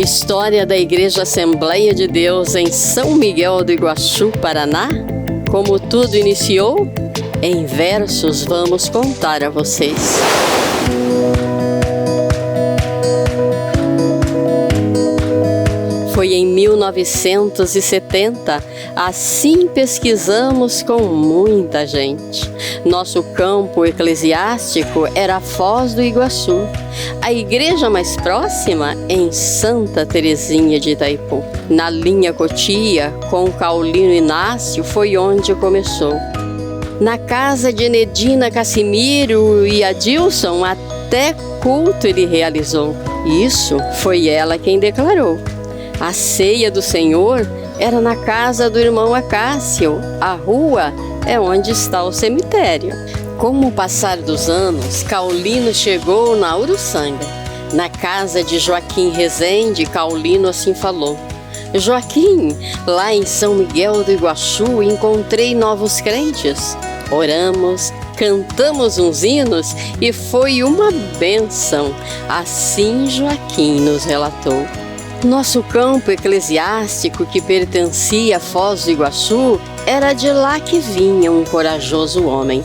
História da Igreja Assembleia de Deus em São Miguel do Iguaçu, Paraná? Como tudo iniciou? Em versos vamos contar a vocês. Foi em 1970, assim pesquisamos com muita gente. Nosso campo eclesiástico era a Foz do Iguaçu. A igreja mais próxima em Santa Terezinha de Itaipu. Na linha Cotia, com Caulino Inácio, foi onde começou. Na casa de Nedina Cassimiro e Adilson, até culto ele realizou. Isso foi ela quem declarou. A ceia do Senhor era na casa do irmão Acácio. A rua é onde está o cemitério. Com o passar dos anos, Caulino chegou na Uruçanga. Na casa de Joaquim Rezende, Caulino assim falou: Joaquim, lá em São Miguel do Iguaçu encontrei novos crentes. Oramos, cantamos uns hinos e foi uma bênção. Assim Joaquim nos relatou. Nosso campo eclesiástico, que pertencia à Foz do Iguaçu, era de lá que vinha um corajoso homem.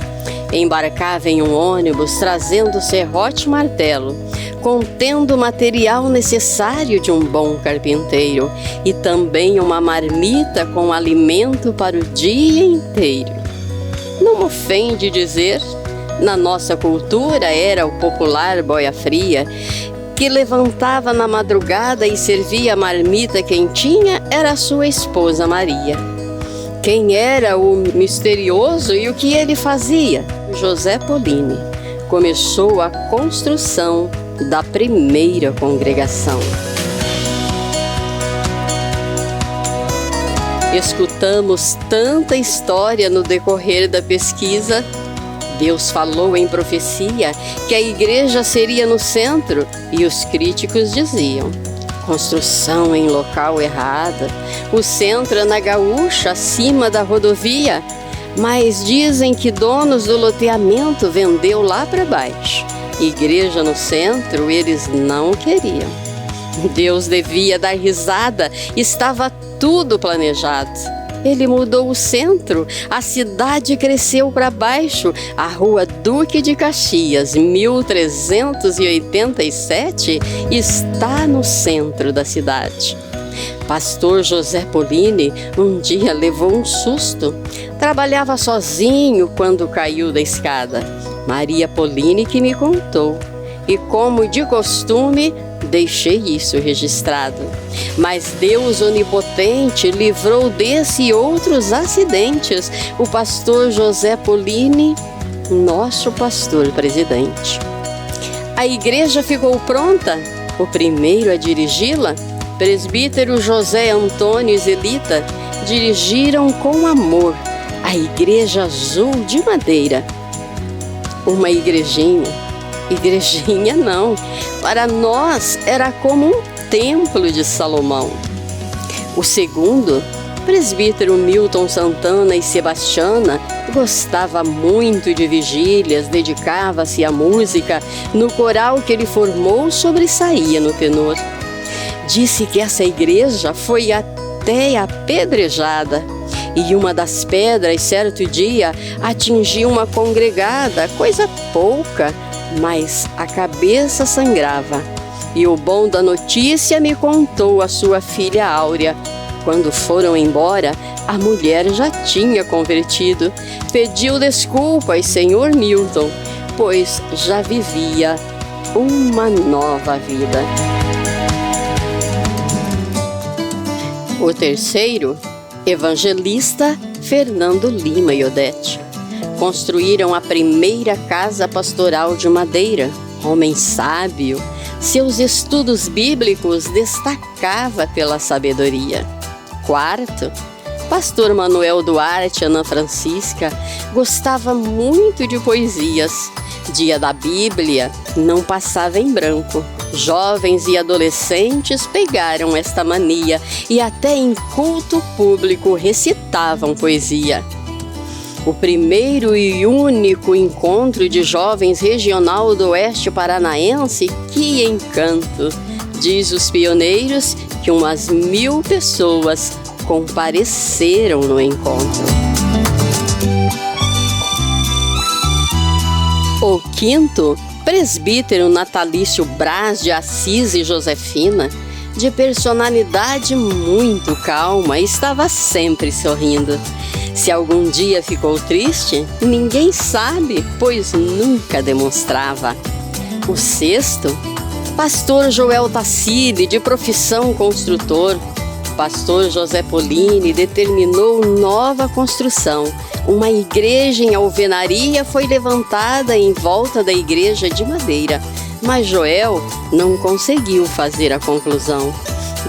Embarcava em um ônibus trazendo serrote e martelo, contendo o material necessário de um bom carpinteiro e também uma marmita com alimento para o dia inteiro. Não ofende dizer, na nossa cultura era o popular boia fria, que levantava na madrugada e servia a marmita quentinha, era sua esposa Maria. Quem era o misterioso e o que ele fazia? José Polini. Começou a construção da primeira congregação. Escutamos tanta história no decorrer da pesquisa. Deus falou em profecia que a igreja seria no centro e os críticos diziam: construção em local errado, o centro é na Gaúcha, acima da rodovia. Mas dizem que donos do loteamento vendeu lá para baixo. Igreja no centro eles não queriam. Deus devia dar risada, estava tudo planejado. Ele mudou o centro, a cidade cresceu para baixo. A rua Duque de Caxias, 1387, está no centro da cidade. Pastor José Polini um dia levou um susto. Trabalhava sozinho quando caiu da escada. Maria Polini que me contou. E como de costume, deixei isso registrado. Mas Deus onipotente livrou desse e outros acidentes o pastor José Polini, nosso pastor presidente. A igreja ficou pronta. O primeiro a dirigi-la, presbítero José Antônio Zelita, dirigiram com amor a igreja azul de madeira. Uma igrejinha não, para nós era como um templo de Salomão. O segundo, presbítero Milton Santana e Sebastiana, gostava muito de vigílias, dedicava-se à música. No coral que ele formou, sobressaía no tenor. Disse que essa igreja foi até apedrejada. E uma das pedras, certo dia, atingiu uma congregada, coisa pouca, mas a cabeça sangrava. E o bom da notícia me contou a sua filha Áurea. Quando foram embora, a mulher já tinha convertido. Pediu desculpas, senhor Milton, pois já vivia uma nova vida. O terceiro, evangelista Fernando Lima e Odete. Construíram a primeira casa pastoral de madeira. Homem sábio, seus estudos bíblicos destacava pela sabedoria. Quarto, pastor Manuel Duarte Ana Francisca gostava muito de poesias. Dia da Bíblia não passava em branco. Jovens e adolescentes pegaram esta mania e até em culto público recitavam poesia. O primeiro e único encontro de jovens regional do Oeste Paranaense, que encanto! Diz os pioneiros que umas 1000 pessoas compareceram no encontro. O quinto, presbítero Natalício Braz de Assis e Josefina, de personalidade muito calma, estava sempre sorrindo. Se algum dia ficou triste, ninguém sabe, pois nunca demonstrava. O sexto, pastor Joel Tassili, de profissão construtor. Pastor José Polini determinou nova construção. Uma igreja em alvenaria foi levantada em volta da igreja de madeira, mas Joel não conseguiu fazer a conclusão.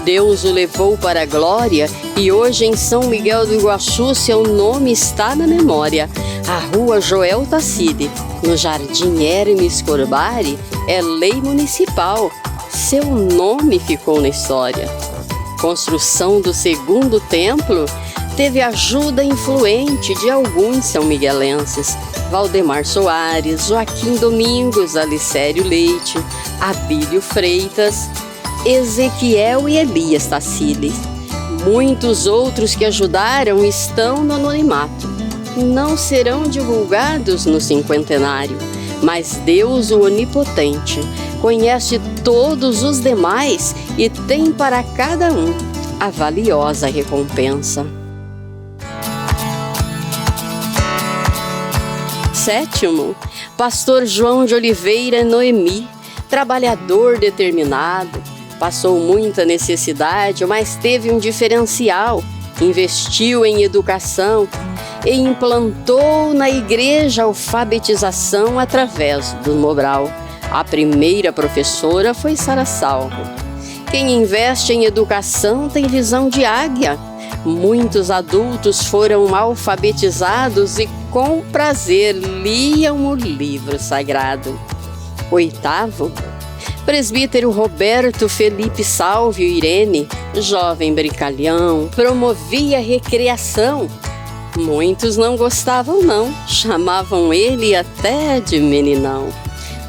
Deus o levou para a glória e hoje em São Miguel do Iguaçu seu nome está na memória. A rua Joel Tassili, no Jardim Hermes Corbari, é lei municipal. Seu nome ficou na história. Construção do segundo templo teve ajuda influente de alguns são-miguelenses: Valdemar Soares, Joaquim Domingos, Alicério Leite, Abílio Freitas, Ezequiel e Elias Tassili. Muitos outros que ajudaram estão no anonimato. Não serão divulgados no cinquentenário, mas Deus, o Onipotente, conhece todos os demais e tem para cada um a valiosa recompensa. Sétimo, pastor João de Oliveira Noemi, trabalhador determinado, passou muita necessidade, mas teve um diferencial, investiu em educação e implantou na igreja a alfabetização através do Mobral. A primeira professora foi Sara Salvo. Quem investe em educação tem visão de águia. Muitos adultos foram alfabetizados e com prazer liam o livro sagrado. Oitavo, presbítero Roberto Felipe Salvio Irene, jovem brincalhão, promovia recreação. Muitos não gostavam não, chamavam ele até de meninão.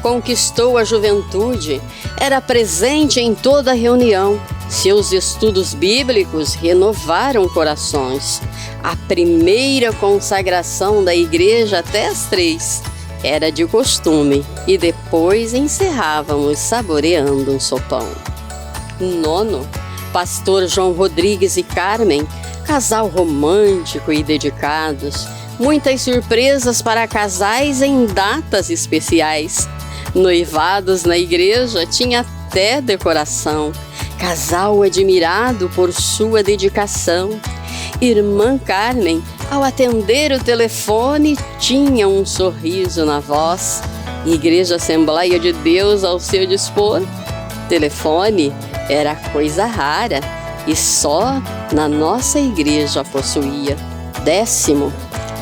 Conquistou a juventude, era presente em toda reunião. Seus estudos bíblicos renovaram corações. A primeira consagração da igreja até às 3 era de costume e depois encerrávamos saboreando um sopão. Nono, pastor João Rodrigues e Carmen, casal romântico e dedicados. Muitas surpresas para casais em datas especiais. Noivados na igreja tinha até decoração. Casal admirado por sua dedicação. Irmã Carmen, ao atender o telefone, tinha um sorriso na voz. Igreja Assembleia de Deus ao seu dispor. Telefone era coisa rara e só na nossa igreja possuía. Décimo,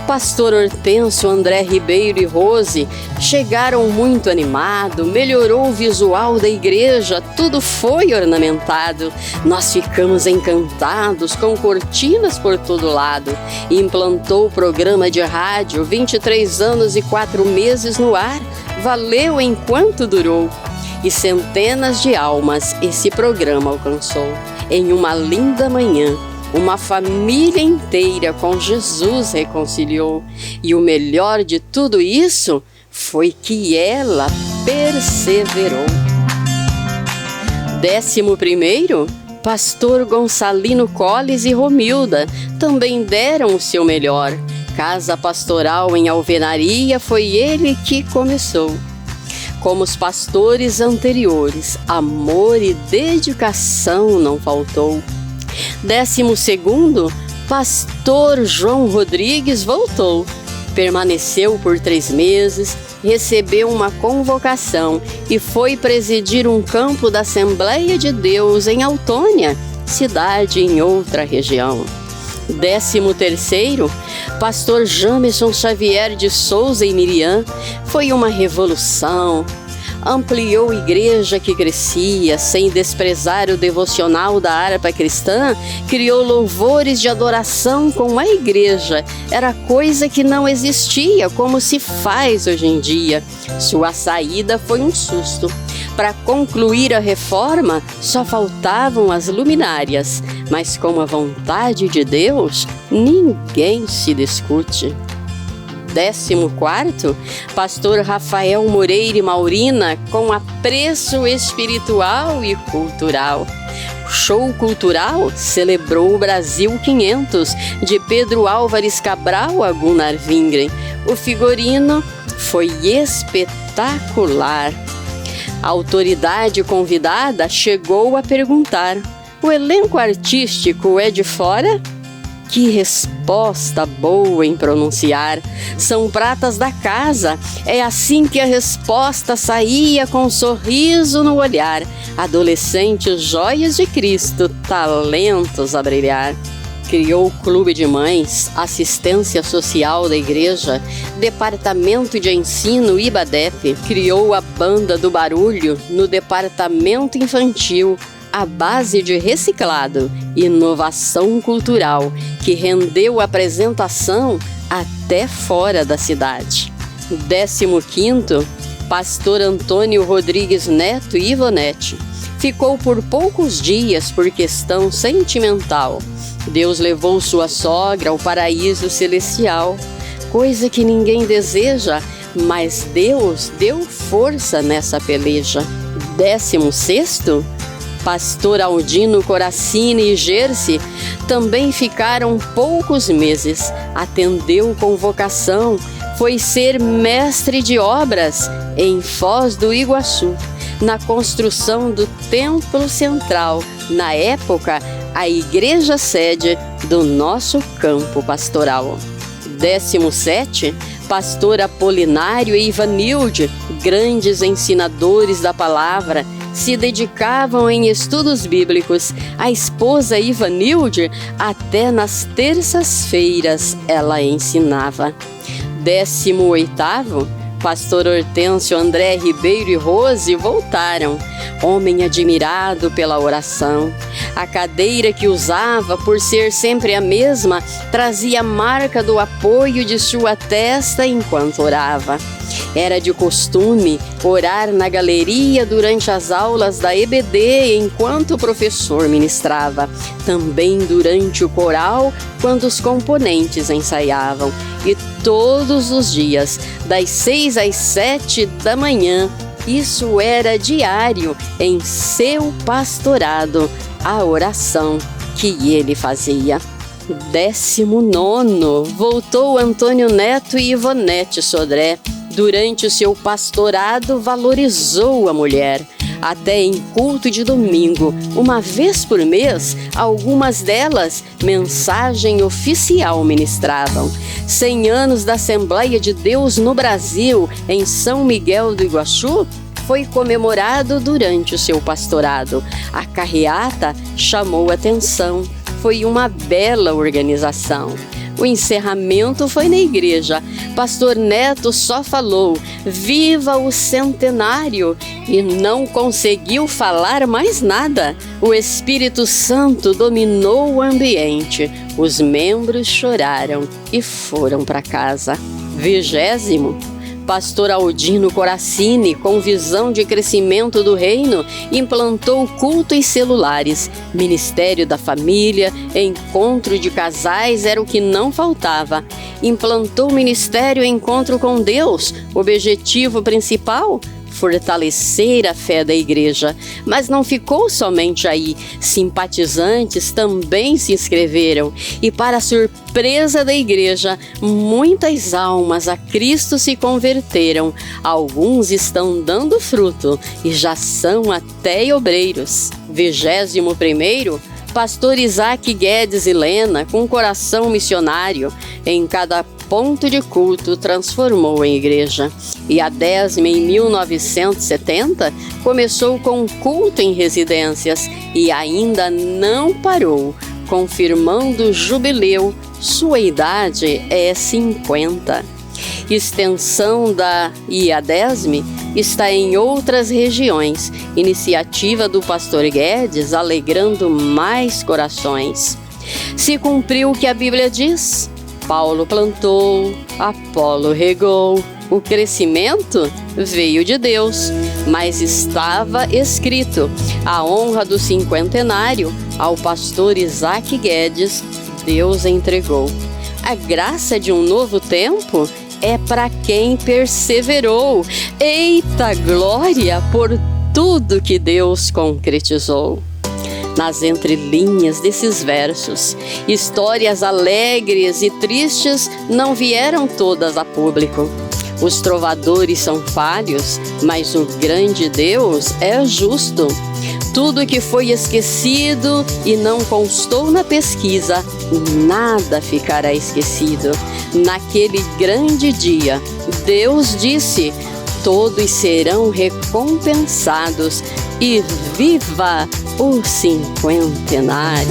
pastor Hortêncio, André Ribeiro e Rose chegaram muito animado, melhorou o visual da igreja, tudo foi ornamentado. Nós ficamos encantados com cortinas por todo lado. Implantou o programa de rádio, 23 anos e 4 meses no ar, valeu enquanto durou. E centenas de almas esse programa alcançou. Em uma linda manhã, uma família inteira com Jesus reconciliou. E o melhor de tudo isso foi que ela perseverou. 11º, pastor Gonçalino Colles e Romilda também deram o seu melhor. Casa pastoral em alvenaria foi ele que começou. Como os pastores anteriores, amor e dedicação não faltou. 12º, pastor João Rodrigues voltou. Permaneceu por 3 meses, recebeu uma convocação e foi presidir um campo da Assembleia de Deus em Autônia, cidade em outra região. 13º, pastor Jamerson Xavier de Souza e Miriam, foi uma revolução. Ampliou a igreja que crescia, sem desprezar o devocional da harpa cristã, criou louvores de adoração com a igreja. Era coisa que não existia, como se faz hoje em dia. Sua saída foi um susto. Para concluir a reforma, só faltavam as luminárias, mas com a vontade de Deus, ninguém se discute. 14º, pastor Rafael Moreira e Maurina, com apreço espiritual e cultural. O show cultural celebrou o Brasil 500, de Pedro Álvares Cabral a Gunnar Wingren. O figurino foi espetacular. A autoridade convidada chegou a perguntar: o elenco artístico é de fora? Que resposta boa em pronunciar! São pratas da casa. É assim que a resposta saía, com um sorriso no olhar. Adolescentes joias de Cristo, talentos a brilhar. Criou o Clube de Mães, Assistência Social da Igreja, Departamento de Ensino IBADEP. Criou a Banda do Barulho no Departamento Infantil, a base de reciclado, inovação cultural, que rendeu apresentação até fora da cidade. 15º, pastor Antônio Rodrigues Neto e Ivonete. Ficou por poucos dias por questão sentimental. Deus levou sua sogra ao paraíso celestial, coisa que ninguém deseja, mas Deus deu força nessa peleja. 16º, pastor Aldino Coracini e Gerce também ficaram poucos meses. Atendeu convocação, foi ser mestre de obras em Foz do Iguaçu, na construção do Templo Central, na época, a igreja sede do nosso campo pastoral. 17º, pastor Apolinário e Ivanilde, grandes ensinadores da palavra, se dedicavam em estudos bíblicos. A esposa Ivanilde, até nas terças-feiras, ela ensinava. 18º, pastor Hortêncio André Ribeiro e Rose voltaram, homem admirado pela oração. A cadeira que usava, por ser sempre a mesma, trazia a marca do apoio de sua testa enquanto orava. Era de costume orar na galeria durante as aulas da EBD enquanto o professor ministrava, também durante o coral quando os componentes ensaiavam, e todos os dias, das 6 às 7 da manhã, isso era diário em seu pastorado, a oração que ele fazia. 19º, voltou Antônio Neto e Ivonete Sodré. Durante o seu pastorado, valorizou a mulher. Até em culto de domingo, uma vez por mês, algumas delas mensagem oficial ministravam. 100 anos da Assembleia de Deus no Brasil, em São Miguel do Iguaçu, foi comemorado durante o seu pastorado. A carreata chamou atenção. Foi uma bela organização. O encerramento foi na igreja. Pastor Neto só falou: viva o centenário, e não conseguiu falar mais nada. O Espírito Santo dominou o ambiente. Os membros choraram e foram para casa. 20º, pastor Aldino Coracini, com visão de crescimento do reino, implantou cultos celulares, ministério da família, encontro de casais era o que não faltava. Implantou o ministério Encontro com Deus, objetivo principal: fortalecer a fé da igreja. Mas não ficou somente aí. Simpatizantes também se inscreveram e, para a surpresa da igreja, muitas almas a Cristo se converteram. Alguns estão dando fruto e já são até obreiros. 21º, pastor Isaac Guedes e Lena, com coração missionário, em cada ponto de culto transformou em igreja. E a DESM, em 1970, começou com culto em residências e ainda não parou, confirmando o jubileu. Sua idade é 50. Extensão da IADESM está em outras regiões. Iniciativa do pastor Guedes, alegrando mais corações. Se cumpriu o que a Bíblia diz: Paulo plantou, Apolo regou, O crescimento veio de Deus, mas estava escrito: a honra do cinquentenário ao pastor Isaac Guedes, Deus entregou. A graça de um novo tempo é para quem perseverou. Eita glória por tudo que Deus concretizou. Nas entrelinhas desses versos, histórias alegres e tristes não vieram todas a público. Os trovadores são falhos, mas o grande Deus é justo. Tudo que foi esquecido e não constou na pesquisa, nada ficará esquecido. Naquele grande dia, Deus disse: todos serão recompensados, e viva o cinquentenário!